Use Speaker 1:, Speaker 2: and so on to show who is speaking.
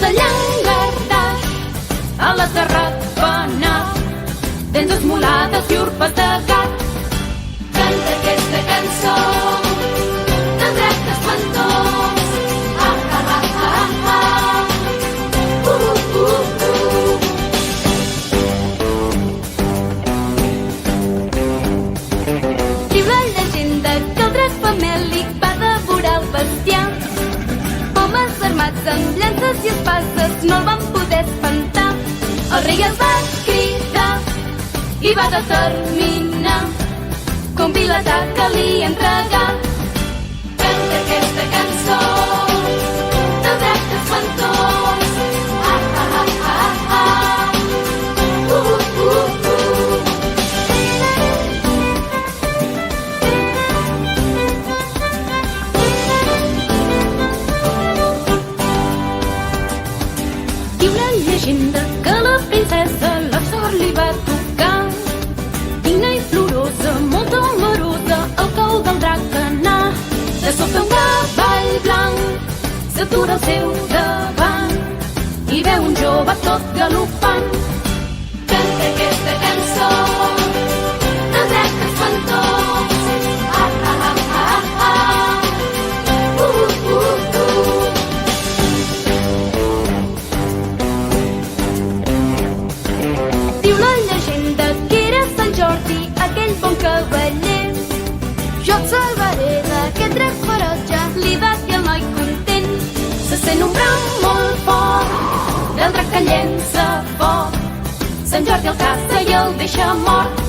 Speaker 1: de llangardaix a les de ratpenat, dents esmolades i urpes de gat. Canta aquesta cançó del drac espantós. Ah, ah, ah, ah, ah. Diu la llegenda que el drac famèlic va devorar el bestiar. Homes armats amb llances i espases no el van poder espantar. El rei es va cridar i va determinar que un vilatà calia entregar. Canta aquesta cançó del drac espantós. Ah, ah, ah, ah, ah. Diu la llegenda que la princesa la sort li va tocar. Digna i florosa, molt amorosa, al col del drac anar. De sobte un cavall blanc s'atura al seu davant i veu un jove tot galopant. Canta aquesta cançó del drac espantós. Ah, ah, ah, ah, ah. Diu la llegenda que era Sant Jordi, aquell bon cavaller. Jo et salvaré d'aquest drac ferotge, li va dir el noi content. Se sent un bram molt fort del drac que llença foc. Sant Jordi el caça i el deixa mort.